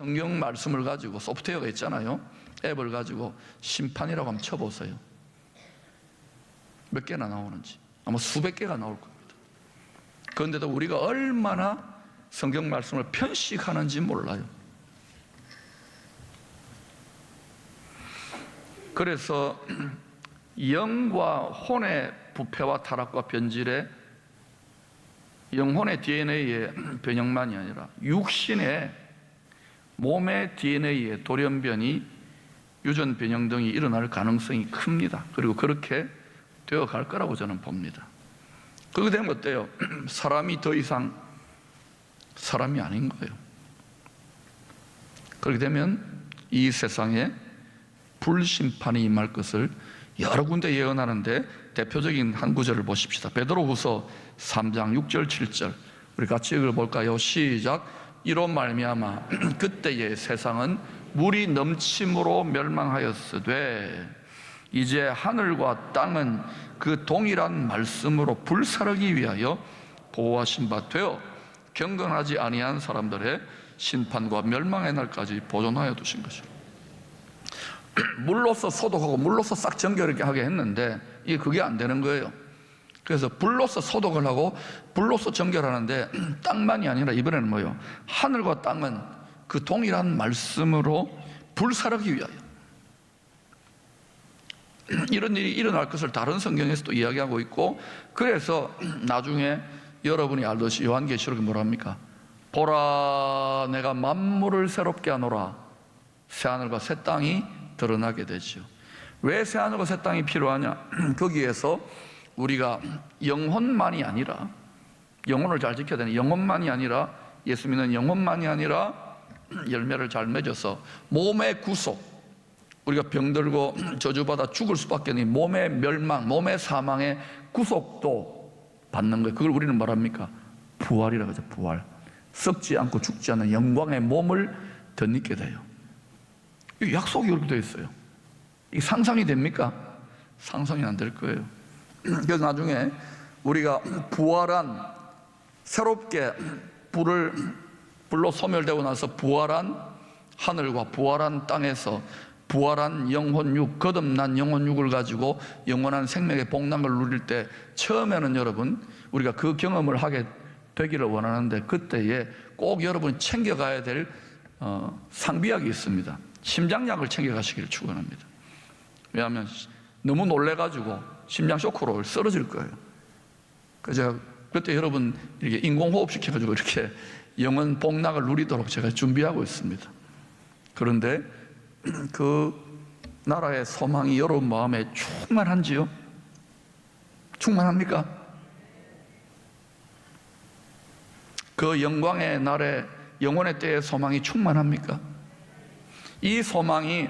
성경 말씀을 가지고 소프트웨어가 있잖아요. 앱을 가지고 심판이라고 한번 쳐보세요. 몇 개나 나오는지. 아마 수백 개가 나올 겁니다. 그런데도 우리가 얼마나 성경 말씀을 편식하는지 몰라요. 그래서 영과 혼의 부패와 타락과 변질의 영혼의 DNA의 변형만이 아니라 육신의 몸의 DNA의 돌연변이, 유전 변형 등이 일어날 가능성이 큽니다. 그리고 그렇게 되어 갈 거라고 저는 봅니다. 그렇게 되면 어때요? 사람이 더 이상 사람이 아닌 거예요. 그렇게 되면 이 세상에 불심판이 임할 것을 여러 군데 예언하는데 대표적인 한 구절을 보십시다. 베드로후서 3장 6절 7절 우리 같이 읽어볼까요? 시작. 이로 말미암아 그때의 세상은 물이 넘침으로 멸망하였으되 이제 하늘과 땅은 그 동일한 말씀으로 불사르기 위하여 보호하신 바 되어 경건하지 아니한 사람들의 심판과 멸망의 날까지 보존하여 두신 것이요. 물로서 소독하고 물로서 싹 정결하게 하게 했는데 이게 그게 안 되는 거예요. 그래서 불로서 소독을 하고 불로서 정결하는데 땅만이 아니라 이번에는 뭐예요? 하늘과 땅은 그 동일한 말씀으로 불사르기 위하여. 이런 일이 일어날 것을 다른 성경에서도 이야기하고 있고, 그래서 나중에 여러분이 알듯이 요한계시록에 뭐라 합니까? 보라 내가 만물을 새롭게 하노라. 새하늘과 새 땅이 드러나게 되죠. 왜 새하늘과 새 땅이 필요하냐? 거기에서 우리가 영혼만이 아니라, 영혼을 잘 지켜야 되는 영혼만이 아니라, 예수 믿는 영혼만이 아니라 열매를 잘 맺어서 몸의 구속, 우리가 병들고 저주받아 죽을 수밖에 없는 몸의 멸망, 몸의 사망의 구속도 받는 거예요. 그걸 우리는 말합니까? 부활이라고 하죠. 부활. 썩지 않고 죽지 않는 영광의 몸을 덧입게 돼요. 이 약속이 그렇게 되어 있어요. 이게 상상이 됩니까? 상상이 안 될 거예요. 그래서 나중에 우리가 부활한, 새롭게 불로 소멸되고 나서 부활한 하늘과 부활한 땅에서 부활한 영혼육, 거듭난 영혼육을 가지고 영원한 생명의 복락을 누릴 때, 처음에는 여러분 우리가 그 경험을 하게 되기를 원하는데, 그때에 꼭 여러분이 챙겨가야 될 상비약이 있습니다. 심장약을 챙겨가시기를 축원합니다. 왜냐하면 너무 놀래가지고 심장 쇼크로 쓰러질 거예요. 그래서 제가 그때 여러분 이렇게 인공호흡 시켜가지고 이렇게 영원 복락을 누리도록 제가 준비하고 있습니다. 그런데 그 나라의 소망이 여러분 마음에 충만한지요? 충만합니까? 그 영광의 날에, 영원의 때의 소망이 충만합니까? 이 소망이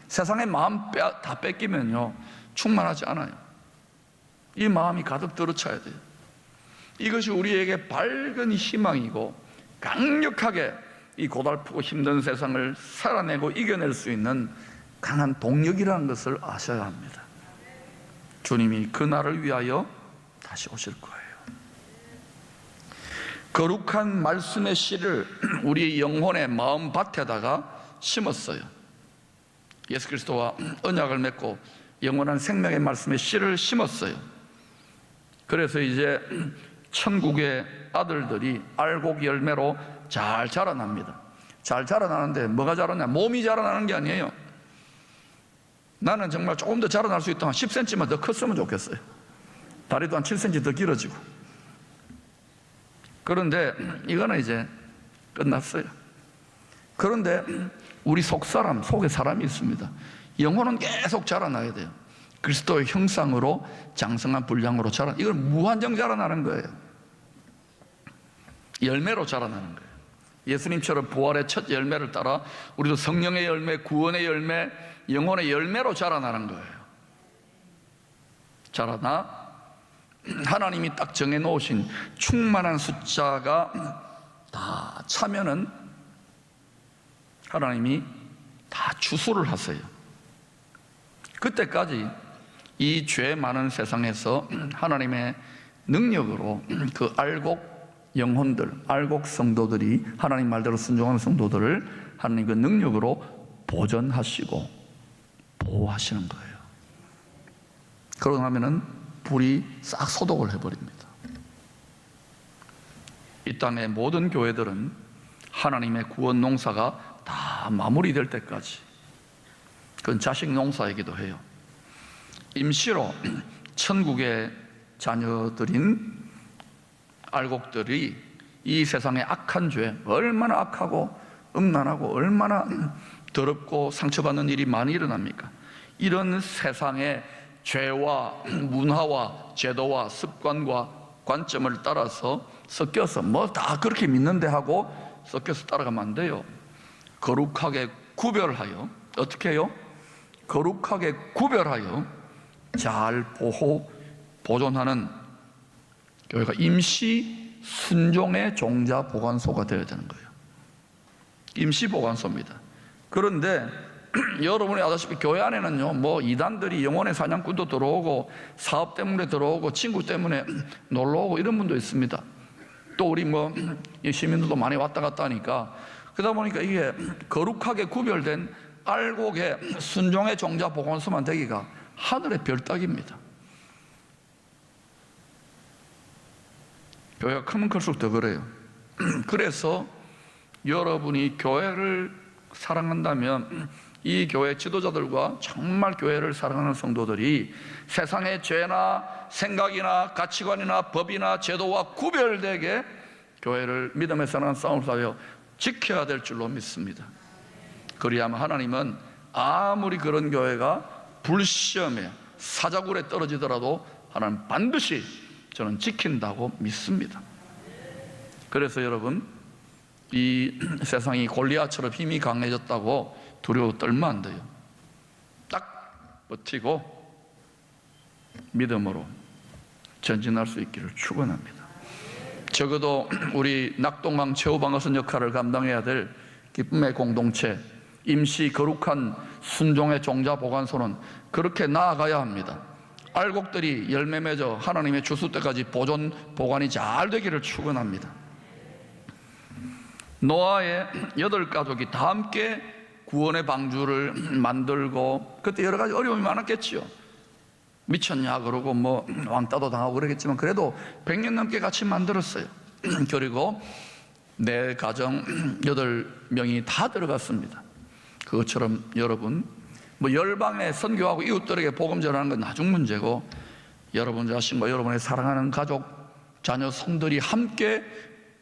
세상의 마음 다 뺏기면요 충만하지 않아요. 이 마음이 가득 들어차야 돼요. 이것이 우리에게 밝은 희망이고 강력하게 이 고달프고 힘든 세상을 살아내고 이겨낼 수 있는 강한 동력이라는 것을 아셔야 합니다. 주님이 그 날을 위하여 다시 오실 거예요. 거룩한 말씀의 씨를 우리 영혼의 마음밭에다가 심었어요. 예수 그리스도와 언약을 맺고 영원한 생명의 말씀의 씨를 심었어요. 그래서 이제 천국의 아들들이 알곡 열매로 잘 자라납니다. 잘 자라나는데 뭐가 자라냐? 몸이 자라나는 게 아니에요. 나는 정말 조금 더 자라날 수 있다면 10cm만 더 컸으면 좋겠어요. 다리도 한 7cm 더 길어지고. 그런데 이거는 이제 끝났어요. 그런데 우리 속사람, 속에 사람이 있습니다. 영혼은 계속 자라나야 돼요. 그리스도의 형상으로 장성한 분량으로 자라, 이걸 무한정 자라나는 거예요. 열매로 자라나는 거예요. 예수님처럼 부활의 첫 열매를 따라 우리도 성령의 열매, 구원의 열매, 영혼의 열매로 자라나는 거예요. 자라나 하나님이 딱 정해놓으신 충만한 숫자가 다 차면은 하나님이 다 추수를 하세요. 그때까지 이 죄 많은 세상에서 하나님의 능력으로 그 알곡 영혼들, 알곡 성도들이, 하나님 말대로 순종하는 성도들을 하나님 그 능력으로 보존하시고 보호하시는 거예요. 그러고 나면은 불이 싹 소독을 해버립니다. 이 땅의 모든 교회들은 하나님의 구원 농사가 다 마무리될 때까지, 그건 자식 농사이기도 해요. 임시로 천국의 자녀들인 알곡들이 이 세상의 악한 죄, 얼마나 악하고 음란하고 얼마나 더럽고 상처받는 일이 많이 일어납니까? 이런 세상의 죄와 문화와 제도와 습관과 관점을 따라서 섞여서 뭐 다 그렇게 믿는데 하고 섞여서 따라가면 안 돼요. 거룩하게 구별하여, 어떻게 해요? 거룩하게 구별하여 잘 보존하는 교회가 임시 순종의 종자 보관소가 되어야 되는 거예요. 임시 보관소입니다. 그런데 여러분이 아다시피 교회 안에는요, 뭐 이단들이 영혼의 사냥꾼도 들어오고 사업 때문에 들어오고 친구 때문에 놀러 오고 이런 분도 있습니다. 또 우리 뭐 시민들도 많이 왔다 갔다 하니까, 그러다 보니까 이게 거룩하게 구별된 알곡의 순종의 종자 보관소만 되기가 하늘의 별 따기입니다. 교회가 크면 클수록 더 그래요. 그래서 여러분이 교회를 사랑한다면 이 교회 지도자들과 정말 교회를 사랑하는 성도들이 세상의 죄나 생각이나 가치관이나 법이나 제도와 구별되게 교회를 믿음의 사랑하는 싸움을 싸워 지켜야 될 줄로 믿습니다. 그리하면 하나님은 아무리 그런 교회가 불시험에 사자굴에 떨어지더라도 하나님 반드시 저는 지킨다고 믿습니다. 그래서 여러분, 이 세상이 골리앗처럼 힘이 강해졌다고 두려워 떨면 안 돼요. 딱 버티고 믿음으로 전진할 수 있기를 축원합니다. 적어도 우리 낙동강 최후방어선 역할을 감당해야 될 기쁨의 공동체, 임시 거룩한 순종의 종자 보관소는 그렇게 나아가야 합니다. 알곡들이 열매 맺어 하나님의 주수 때까지 보관이 잘 되기를 축원합니다. 노아의 8가족이 다 함께 구원의 방주를 만들고, 그때 여러 가지 어려움이 많았겠지요. 미쳤냐 그러고 뭐 왕따도 당하고 그러겠지만 그래도 100년 넘게 같이 만들었어요. 그리고 내 가정 8명이 다 들어갔습니다. 그것처럼 여러분, 뭐 열방에 선교하고 이웃들에게 복음 전하는 건 나중 문제고, 여러분 자신과 여러분의 사랑하는 가족, 자녀, 성들이 함께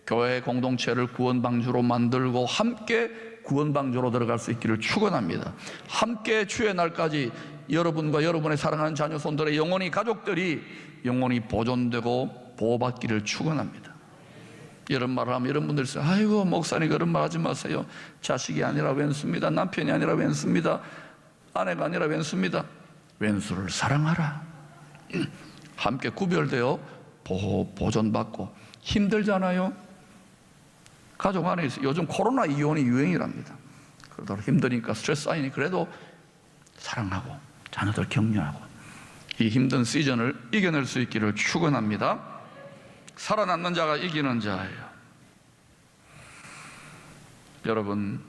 교회 공동체를 구원방주로 만들고 함께 구원방주로 들어갈 수 있기를 축원합니다. 함께 주의 날까지 여러분과 여러분의 사랑하는 자녀, 손들의 영혼이, 가족들이 영혼이 보존되고 보호받기를 축원합니다. 이런 말을 하면 이런 분들이 있어요. 아이고 목사님 그런 말 하지 마세요. 자식이 아니라 왼수입니다. 남편이 아니라 왼수입니다. 아내가 아니라 왼수입니다. 왼수를 사랑하라. 함께 구별되어 보존받고. 힘들잖아요. 가족 안에 있어요. 요즘 코로나 이혼이 유행이랍니다. 그러다 힘드니까 스트레스 쌓이니 그래도 사랑하고 자녀들 격려하고 이 힘든 시즌을 이겨낼 수 있기를 축원합니다. 살아남는 자가 이기는 자예요. 여러분,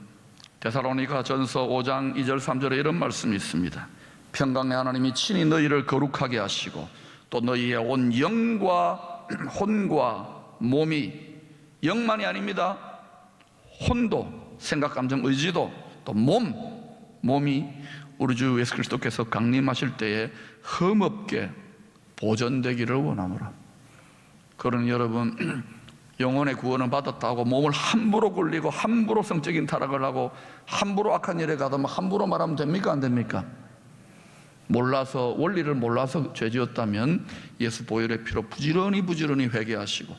데살로니가 전서 5장 2절 3절에 이런 말씀이 있습니다. 평강의 하나님이 친히 너희를 거룩하게 하시고 또 너희의 온 영과 혼과 몸이, 영만이 아닙니다. 혼도, 생각, 감정, 의지도, 또 몸이 우리 주 예수 그리스도께서 강림하실 때에 흠없게 보존되기를 원하노라. 그러니 여러분, 영혼의 구원을 받았다고 몸을 함부로 굴리고 함부로 성적인 타락을 하고 함부로 악한 일에 가다면 함부로 말하면 됩니까? 안 됩니까? 몰라서, 원리를 몰라서 죄지었다면 예수 보혈의 피로 부지런히 회개하시고,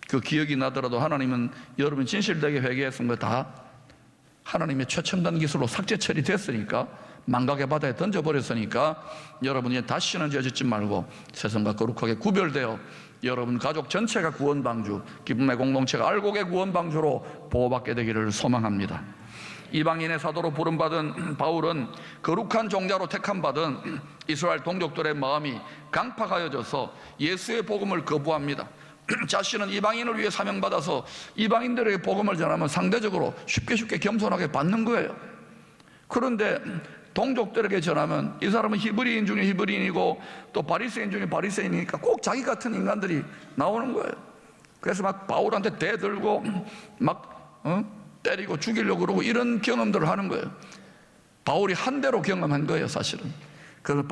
그 기억이 나더라도 하나님은 여러분이 진실되게 회개했은 거 다 하나님의 최첨단 기술로 삭제 처리됐으니까, 망각의 바다에 던져버렸으니까 여러분이 다시는 죄 짓지 말고 세상과 거룩하게 구별되어 여러분 가족 전체가 구원방주, 기쁨의 공동체가 알곡의 구원방주로 보호받게 되기를 소망합니다. 이방인의 사도로 부름받은 바울은 거룩한 종자로 택함받은 이스라엘 동족들의 마음이 강팍하여져서 예수의 복음을 거부합니다. 자신은 이방인을 위해 사명받아서 이방인들에게 복음을 전하면 상대적으로 쉽게 겸손하게 받는 거예요. 그런데 동족들에게 전하면 이 사람은 히브리인 중에 히브리인이고 또 바리새인 중에 바리새인이니까 꼭 자기 같은 인간들이 나오는 거예요. 그래서 막 바울한테 대들고 막 때리고 죽이려고 그러고 이런 경험들을 하는 거예요. 바울이 한 대로 경험한 거예요, 사실은. 그래서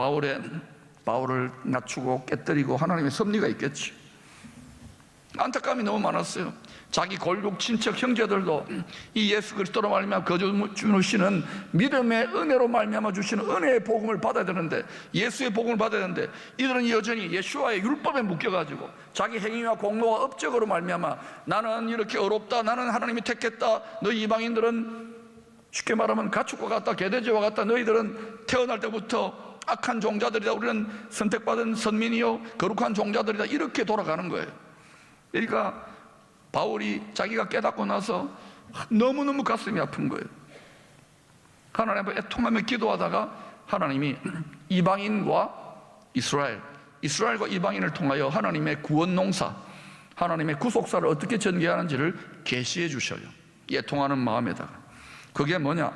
바울을 낮추고 깨뜨리고 하나님의 섭리가 있겠지. 안타까움이 너무 많았어요. 자기 골육 친척 형제들도 이 예수 그리스도로 말미암아 거저 주시는 믿음의 은혜로 말미암아 주시는 은혜의 복음을 받아야 되는데, 예수의 복음을 받아야 되는데, 이들은 여전히 예수와의 율법에 묶여가지고 자기 행위와 공로와 업적으로 말미암아 나는 이렇게 어렵다, 나는 하나님이 택했다, 너희 이방인들은 쉽게 말하면 가축과 같다, 개돼지와 같다, 너희들은 태어날 때부터 악한 종자들이다, 우리는 선택받은 선민이요 거룩한 종자들이다, 이렇게 돌아가는 거예요. 그러니까 바울이 자기가 깨닫고 나서 너무너무 가슴이 아픈 거예요. 하나님 앞에 애통하며 기도하다가 하나님이 이방인과 이스라엘과 이방인을 통하여 하나님의 구원 농사, 하나님의 구속사를 어떻게 전개하는지를 계시해 주셔요. 애통하는 마음에다가. 그게 뭐냐?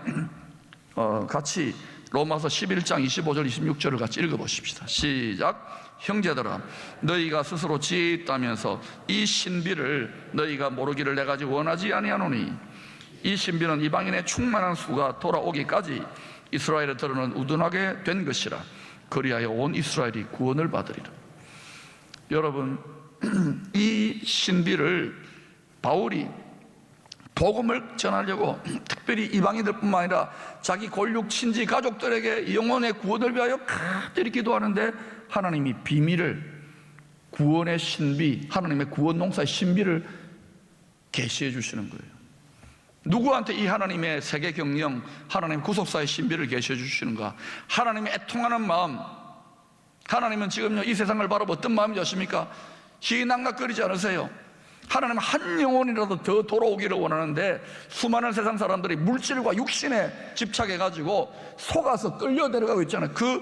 같이 로마서 11장 25절 26절을 같이 읽어보십시다. 시작. 형제들아, 너희가 스스로 지혜 있다면서 이 신비를 너희가 모르기를 내가 원하지 아니하노니, 이 신비는 이방인의 충만한 수가 돌아오기까지 이스라엘의 들어는 우둔하게 된 것이라. 그리하여 온 이스라엘이 구원을 받으리라. 여러분, 이 신비를 바울이 복음을 전하려고 특별히 이방인들뿐만 아니라 자기 골육 친지 가족들에게 영혼의 구원을 위하여 간절히 기도하는데, 하나님이 비밀을, 구원의 신비, 하나님의 구원 농사의 신비를 계시해 주시는 거예요. 누구한테 이 하나님의 세계 경영, 하나님 구속사의 신비를 계시해 주시는가? 하나님의 애통하는 마음. 하나님은 지금요 이 세상을 바라보고 어떤 마음이 오십니까? 희낙낙거리지 않으세요? 하나님은 한 영혼이라도 더 돌아오기를 원하는데, 수많은 세상 사람들이 물질과 육신에 집착해가지고 속아서 끌려 내려가고 있잖아요. 그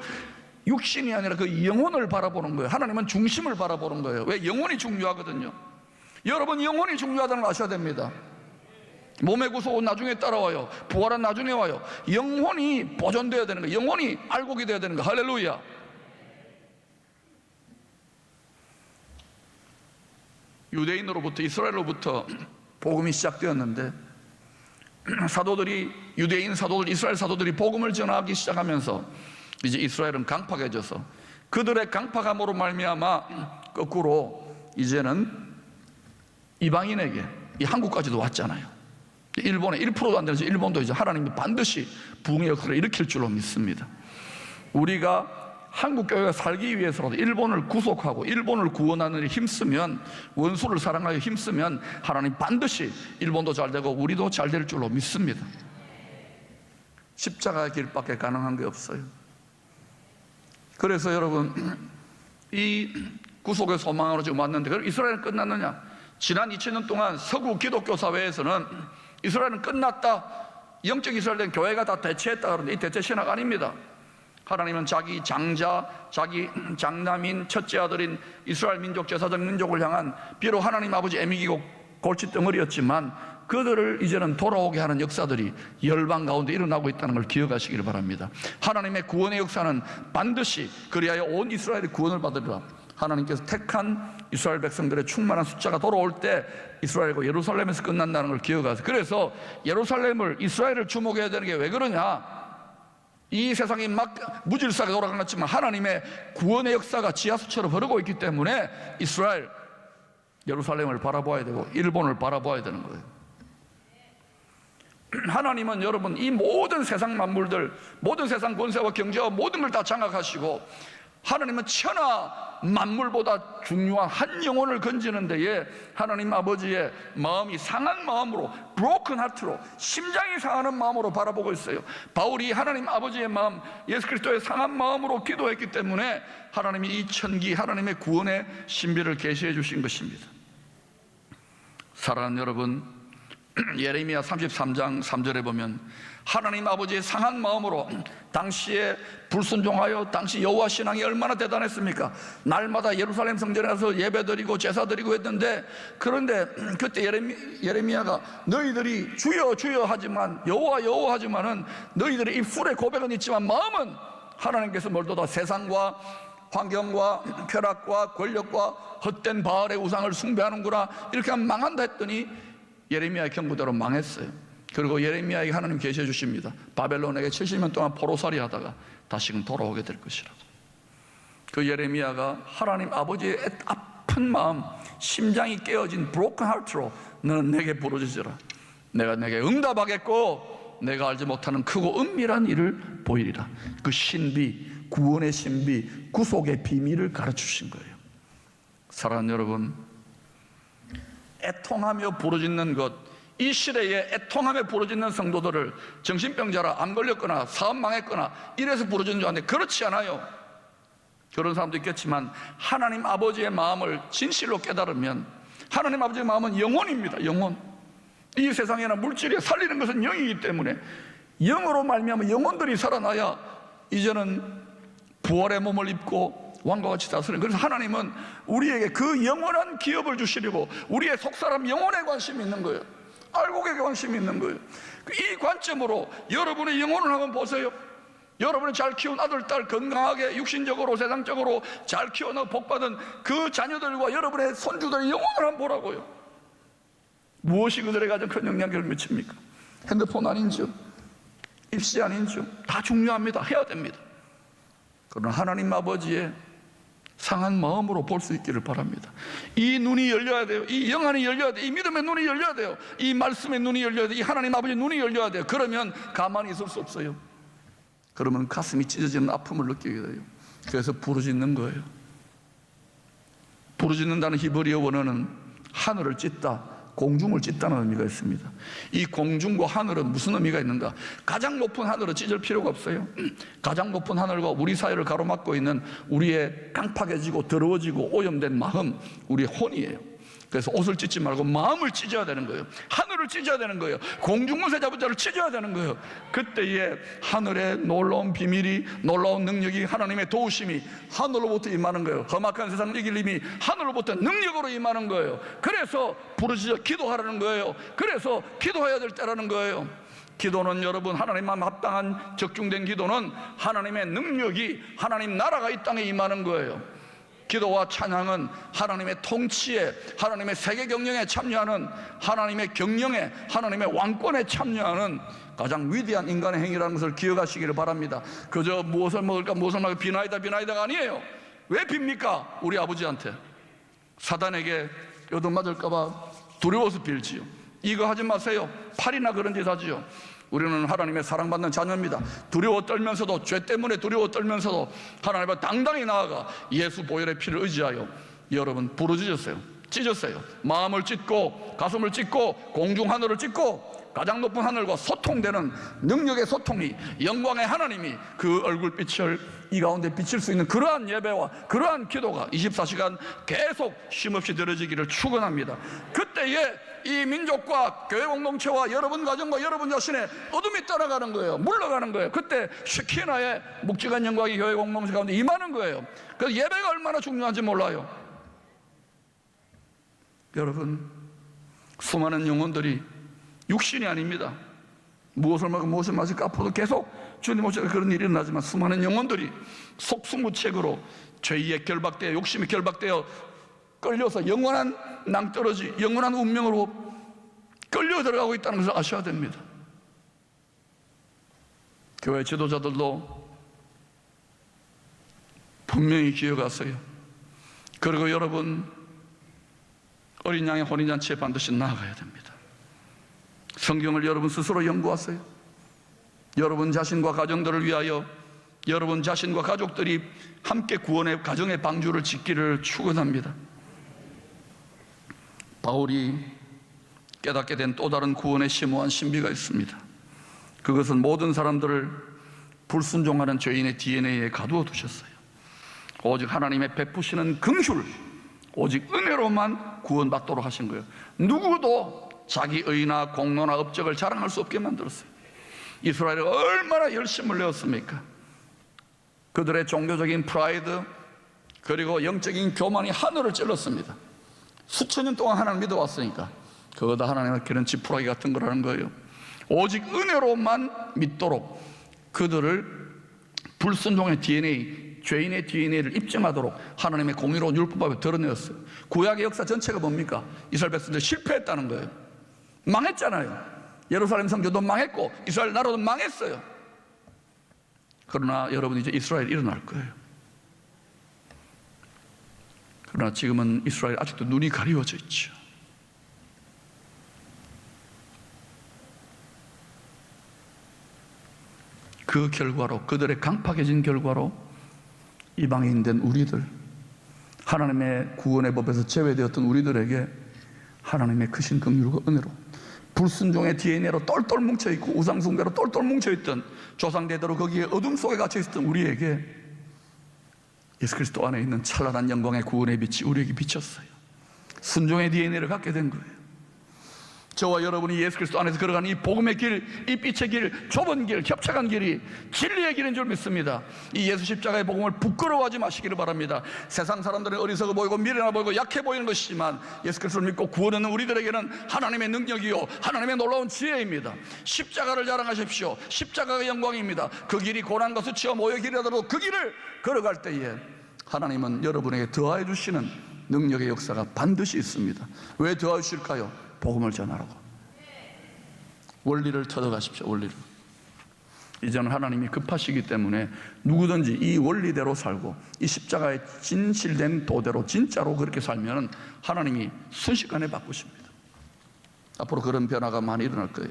육신이 아니라 그 영혼을 바라보는 거예요. 하나님은 중심을 바라보는 거예요. 왜? 영혼이 중요하거든요. 여러분, 영혼이 중요하다는 걸 아셔야 됩니다. 몸의 구속은 나중에 따라와요. 부활은 나중에 와요. 영혼이 보존되어야 되는 거예요. 영혼이 알곡이 되어야 되는 거예요. 할렐루야. 유대인으로부터, 이스라엘로부터 복음이 시작되었는데, 사도들이, 유대인 사도들, 이스라엘 사도들이 복음을 전하기 시작하면서 이제 이스라엘은 강팍해져서 그들의 강팍함으로 말미암아 거꾸로 이제는 이방인에게, 이 한국까지도 왔잖아요. 일본의 1%도 안 되는 일본도 이제 하나님이 반드시 부흥의 역사를 일으킬 줄로 믿습니다. 우리가 한국 교회가 살기 위해서라도 일본을 구속하고 일본을 구원하는 데 힘쓰면, 원수를 사랑하여 힘쓰면 하나님 반드시 일본도 잘 되고 우리도 잘 될 줄로 믿습니다. 십자가의 길밖에 가능한 게 없어요. 그래서 여러분, 이 구속의 소망으로 지금 왔는데, 그럼 이스라엘은 끝났느냐? 지난 2000년 동안 서구 기독교 사회에서는 이스라엘은 끝났다, 영적 이스라엘은 교회가 다 대체했다 그러는데, 이 대체 신학 아닙니다. 하나님은 자기 장자, 자기 장남인 첫째 아들인 이스라엘 민족, 제사장 민족을 향한, 비록 하나님 아버지 애미기고 골칫덩어리였지만 그들을 이제는 돌아오게 하는 역사들이 열방 가운데 일어나고 있다는 걸 기억하시기를 바랍니다. 하나님의 구원의 역사는 반드시, 그리하여 온 이스라엘이 구원을 받으리라. 하나님께서 택한 이스라엘 백성들의 충만한 숫자가 돌아올 때 이스라엘과 예루살렘에서 끝난다는 걸 기억하세요. 그래서 예루살렘을, 이스라엘을 주목해야 되는 게 왜 그러냐? 이 세상이 막 무질서하게 돌아가는 것 같지만 하나님의 구원의 역사가 지하수처럼 흐르고 있기 때문에 이스라엘, 예루살렘을 바라보아야 되고 일본을 바라보아야 되는 거예요. 하나님은 여러분, 이 모든 세상 만물들, 모든 세상 권세와 경제와 모든 걸 다 장악하시고, 하나님은 천하 만물보다 중요한 한 영혼을 건지는 데에 하나님 아버지의 마음이 상한 마음으로, broken heart로, 심장이 상하는 마음으로 바라보고 있어요. 바울이 하나님 아버지의 마음, 예수 그리스도의 상한 마음으로 기도했기 때문에 하나님이 이 천기, 하나님의 구원의 신비를 계시해 주신 것입니다. 사랑하는 여러분, 예레미야 33장 3절에 보면 하나님 아버지의 상한 마음으로 당시에 불순종하여 당시 여호와 신앙이 얼마나 대단했습니까? 날마다 예루살렘 성전에 가서 예배드리고 제사드리고 했는데, 그런데 그때 예레미야가 너희들이 주여 주여 하지만 여호와 여호와 하지만은 너희들의 입술에 고백은 있지만 마음은 하나님께서 멀도다 세상과 환경과 쾌락과 권력과 헛된 바알의 우상을 숭배하는구나, 이렇게 하면 망한다 했더니 예레미야의 경고대로 망했어요. 그리고 예레미야에게 하나님 계시해 주십니다. 바벨론에게 70년 동안 포로살이 하다가 다시금 돌아오게 될 것이라고. 그 예레미야가 하나님 아버지의 아픈 마음, 심장이 깨어진 broken heart로 너는 내게 부르짖으라. 내가 내게 응답하겠고 내가 알지 못하는 크고 은밀한 일을 보이리라. 그 신비, 구원의 신비, 구속의 비밀을 가르치신 거예요. 사랑하는 여러분, 애통하며 부르짖는 것, 이 시대에 애통하며 부르짖는 성도들을 정신병자라, 암 걸렸거나 사업 망했거나 이래서 부르짖는 줄 아는데 그렇지 않아요. 그런 사람도 있겠지만 하나님 아버지의 마음을 진실로 깨달으면, 하나님 아버지의 마음은 영혼입니다. 영혼. 이 세상에는 물질이 살리는 것은 영이기 때문에 영으로 말미암아 영혼들이 살아나야 이제는 부활의 몸을 입고 왕과 같이 다스리는. 그래서 하나님은 우리에게 그 영원한 기업을 주시려고 우리의 속사람 영혼에 관심이 있는 거예요. 알곡에 관심이 있는 거예요. 이 관점으로 여러분의 영혼을 한번 보세요. 여러분이 잘 키운 아들, 딸 건강하게 육신적으로 세상적으로 잘 키워서 복받은 그 자녀들과 여러분의 손주들의 영혼을 한번 보라고요. 무엇이 그들에게 가장 큰 영향력을 미칩니까? 핸드폰 아닌지, 입시 아닌지 다 중요합니다. 해야 됩니다. 그러나 하나님 아버지의 상한 마음으로 볼 수 있기를 바랍니다. 이 눈이 열려야 돼요. 이 영안이 열려야 돼요. 이 믿음의 눈이 열려야 돼요. 이 말씀의 눈이 열려야 돼요. 이 하나님 아버지의 눈이 열려야 돼요. 그러면 가만히 있을 수 없어요. 그러면 가슴이 찢어지는 아픔을 느끼게 돼요. 그래서 부르짖는 거예요. 부르짖는다는 히브리어 원어는 하늘을 찢다, 공중을 찢다는 의미가 있습니다. 이 공중과 하늘은 무슨 의미가 있는가? 가장 높은 하늘은 찢을 필요가 없어요. 가장 높은 하늘과 우리 사이를 가로막고 있는 우리의 깡파개지고 더러워지고 오염된 마음, 우리의 혼이에요. 그래서 옷을 찢지 말고 마음을 찢어야 되는 거예요. 하늘을 찢어야 되는 거예요. 공중문세 잡은 자를 찢어야 되는 거예요. 그때에 하늘의 놀라운 비밀이, 놀라운 능력이, 하나님의 도우심이 하늘로부터 임하는 거예요. 험악한 세상을 이길 힘이 하늘로부터 능력으로 임하는 거예요. 그래서 부르짖어 기도하라는 거예요. 그래서 기도해야 될 때라는 거예요. 기도는 여러분, 하나님만 합당한 적중된 기도는 하나님의 능력이, 하나님 나라가 이 땅에 임하는 거예요. 기도와 찬양은 하나님의 통치에, 하나님의 세계 경영에 참여하는, 하나님의 경영에, 하나님의 왕권에 참여하는 가장 위대한 인간의 행위라는 것을 기억하시기를 바랍니다. 그저 무엇을 먹을까 무엇을 먹을까 비나이다가 아니에요. 왜 빕니까? 우리 아버지한테 사단에게 얻어맞을까 봐 두려워서 빌지요. 이거 하지 마세요. 팔이나 그런 짓 하지요. 우리는 하나님의 사랑받는 자녀입니다. 두려워 떨면서도, 죄 때문에 두려워 떨면서도 하나님 앞에 당당히 나아가 예수 보혈의 피를 의지하여 여러분 부르짖었어요. 찢었어요. 마음을 찢고 가슴을 찢고 공중 하늘을 찢고 가장 높은 하늘과 소통되는 능력의 소통이, 영광의 하나님이 그 얼굴빛을 이 가운데 비칠 수 있는 그러한 예배와 그러한 기도가 24시간 계속 쉼없이 드려지기를 축원합니다. 그때에 이 민족과 교회 공동체와 여러분 가정과 여러분 자신의 어둠이 떠나가는 거예요. 물러가는 거예요. 그때 쉐키나의 묵직한 영광이 교회 공동체 가운데 임하는 거예요. 그래서 예배가 얼마나 중요한지 몰라요. 여러분, 수많은 영혼들이 육신이 아닙니다. 무엇을 먹고 무엇을 마실까 앞으로도 계속 주님 오셔서 그런 일이 일어나지만 수많은 영혼들이 속수무책으로 죄에 결박되어, 욕심에 결박되어 끌려서 영원한 낭떠러지, 영원한 운명으로 끌려 들어가고 있다는 것을 아셔야 됩니다. 교회 지도자들도 분명히 기억하세요. 그리고 여러분, 어린 양의 혼인잔치에 반드시 나아가야 됩니다. 성경을 여러분 스스로 연구하세요. 여러분 자신과 가정들을 위하여 여러분 자신과 가족들이 함께 구원의 가정의 방주를 짓기를 축원합니다. 바울이 깨닫게 된 또 다른 구원의 심오한 신비가 있습니다. 그것은 모든 사람들을 불순종하는 죄인의 DNA에 가두어 두셨어요. 오직 하나님의 베푸시는 긍휼, 오직 은혜로만 구원받도록 하신 거예요. 누구도 자기 의나 공로나 업적을 자랑할 수 없게 만들었어요. 이스라엘이 얼마나 열심을 내었습니까? 그들의 종교적인 프라이드 그리고 영적인 교만이 하늘을 찔렀습니다. 수천 년 동안 하나님을 믿어왔으니까 그거 다 하나님의 기른 지푸라기 같은 거라는 거예요. 오직 은혜로만 믿도록 그들을 불순종의 DNA, 죄인의 DNA를 입증하도록 하나님의 공의로운 율법법에 드러내었어요. 구약의 역사 전체가 뭡니까? 이스라엘 백성들 실패했다는 거예요. 망했잖아요. 예루살렘 성전도 망했고 이스라엘 나라도 망했어요. 그러나 여러분, 이제 이스라엘이 일어날 거예요. 그러나 지금은 이스라엘 아직도 눈이 가리워져 있죠. 그 결과로, 그들의 강팍해진 결과로 이방인 된 우리들, 하나님의 구원의 법에서 제외되었던 우리들에게 하나님의 크신 긍휼과 은혜로 불순종의 DNA로 똘똘 뭉쳐있고 우상숭배로 똘똘 뭉쳐있던 조상대대로 거기에 어둠 속에 갇혀있었던 우리에게 예수 그리스도 안에 있는 찬란한 영광의 구원의 빛이 우리에게 비쳤어요. 순종의 DNA를 갖게 된 거예요. 저와 여러분이 예수 그리스도 안에서 걸어가는 이 복음의 길, 이 빛의 길, 좁은 길, 협착한 길이 진리의 길인 줄 믿습니다. 이 예수 십자가의 복음을 부끄러워하지 마시기를 바랍니다. 세상 사람들은 어리석어 보이고 미련해 보이고 약해 보이는 것이지만 예수 그리스도를 믿고 구원하는 우리들에게는 하나님의 능력이요 하나님의 놀라운 지혜입니다. 십자가를 자랑하십시오. 십자가가 영광입니다. 그 길이 고난과 수치와 모욕의 길이라도 그 길을 걸어갈 때에 하나님은 여러분에게 더하여 주시는 능력의 역사가 반드시 있습니다. 왜 더하여 주실까요? 복음을 전하라고. 원리를 터득하십시오. 원리를. 이제는 하나님이 급하시기 때문에 누구든지 이 원리대로 살고 이 십자가의 진실된 도대로 진짜로 그렇게 살면 하나님이 순식간에 바꾸십니다. 앞으로 그런 변화가 많이 일어날 거예요.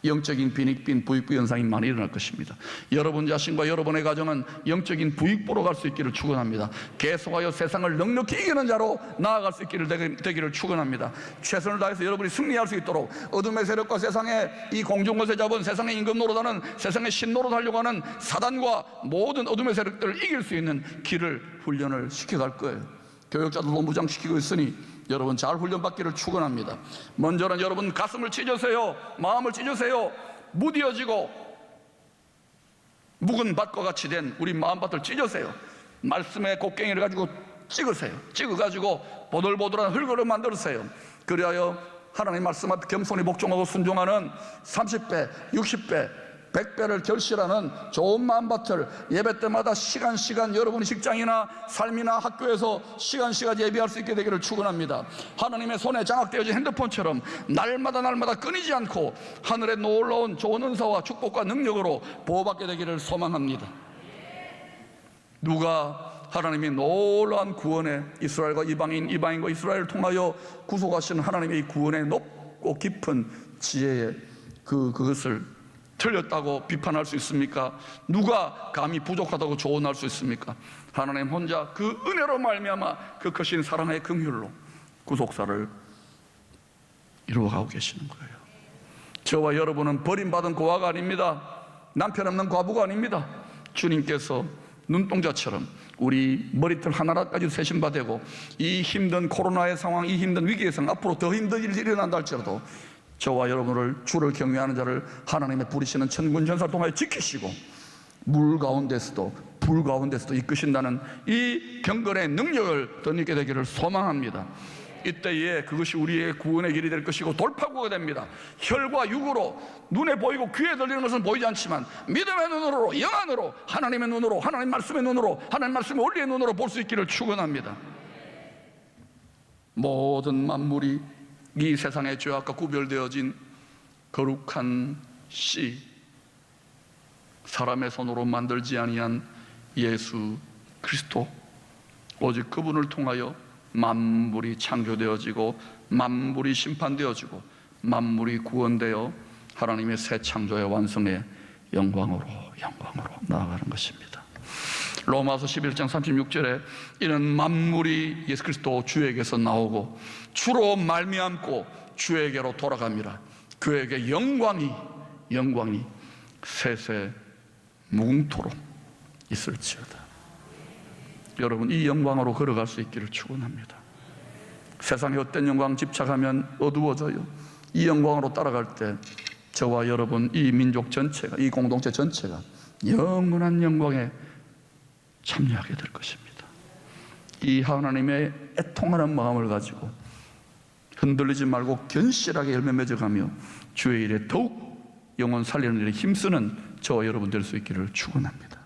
영적인 빈익빈 부익부 현상이 많이 일어날 것입니다. 여러분 자신과 여러분의 가정은 영적인 부익부로 갈 수 있기를 축원합니다. 계속하여 세상을 넉넉히 이기는 자로 나아갈 수 있기를 되기를 축원합니다. 최선을 다해서 여러분이 승리할 수 있도록 어둠의 세력과 세상의 이 공중것에 잡은 세상의 임금 노릇하는 세상의 신 노릇하려고 하는 사단과 모든 어둠의 세력들을 이길 수 있는 길을 훈련을 시켜갈 거예요. 교육자들도 무장시키고 있으니 여러분 잘 훈련받기를 축원합니다. 먼저는 여러분 가슴을 찢으세요. 마음을 찢으세요. 무뎌지고 묵은 밭과 같이 된 우리 마음밭을 찢으세요. 말씀의 곡괭이를 가지고 찍으세요. 찍어가지고 보들보들한 흙으로 만들으세요. 그리하여 하나님 말씀 앞에 겸손히 복종하고 순종하는 30배, 60배 100배를 결실하는 좋은 마음밭을 예배 때마다 시간 여러분이 직장이나 삶이나 학교에서 시간 예비할 수 있게 되기를 축원합니다. 하나님의 손에 장악되어진 핸드폰처럼 날마다 끊이지 않고 하늘의 놀라운 좋은 은사와 축복과 능력으로 보호받게 되기를 소망합니다. 누가 하나님이 놀라운 구원에 이스라엘과 이방인과 이스라엘을 통하여 구속하시는 하나님의 구원의 높고 깊은 지혜에 그것을 틀렸다고 비판할 수 있습니까? 누가 감히 부족하다고 조언할 수 있습니까? 하나님 혼자 그 은혜로 말미암아 그 크신 사랑의 긍휼로 구속사를 이루어가고 계시는 거예요. 저와 여러분은 버림받은 고아가 아닙니다. 남편 없는 과부가 아닙니다. 주님께서 눈동자처럼 우리 머리털 하나라까지 세심받되고 이 힘든 코로나의 상황, 이 힘든 위기의 상황, 앞으로 더 힘든 일이 일어난다 할지라도 저와 여러분을 주를 경외하는 자를 하나님의 부리시는 천군 천사를 통하여 지키시고 물 가운데서도 불 가운데서도 이끄신다는 이 경건의 능력을 덧입게 되기를 소망합니다. 이때에 그것이 우리의 구원의 길이 될 것이고 돌파구가 됩니다. 혈과 육으로 눈에 보이고 귀에 들리는 것은 보이지 않지만 믿음의 눈으로, 영안으로, 하나님의 눈으로, 하나님 말씀의 눈으로, 하나님 말씀의 원리의 눈으로 볼 수 있기를 축원합니다. 모든 만물이 이 세상의 죄악과 구별되어진 거룩한 씨, 사람의 손으로 만들지 아니한 예수 그리스도, 오직 그분을 통하여 만물이 창조되어지고 만물이 심판되어지고 만물이 구원되어 하나님의 새 창조의 완성의 영광으로 나아가는 것입니다. 로마서 11장 36절에 이는 만물이 예수 그리스도 주에게서 나오고 주로 말미암고 주에게로 돌아갑니다. 그에게 영광이 세세 무궁토록 있을지어다. 여러분 이 영광으로 걸어갈 수 있기를 축원합니다. 세상에 헛된 영광 집착하면 어두워져요. 이 영광으로 따라갈 때 저와 여러분, 이 민족 전체가, 이 공동체 전체가 영원한 영광에 참여하게 될 것입니다. 이 하나님의 애통하는 마음을 가지고 흔들리지 말고 견실하게 열매 맺어가며 주의 일에 더욱 영혼 살리는 일에 힘쓰는 저와 여러분 될 수 있기를 축원합니다.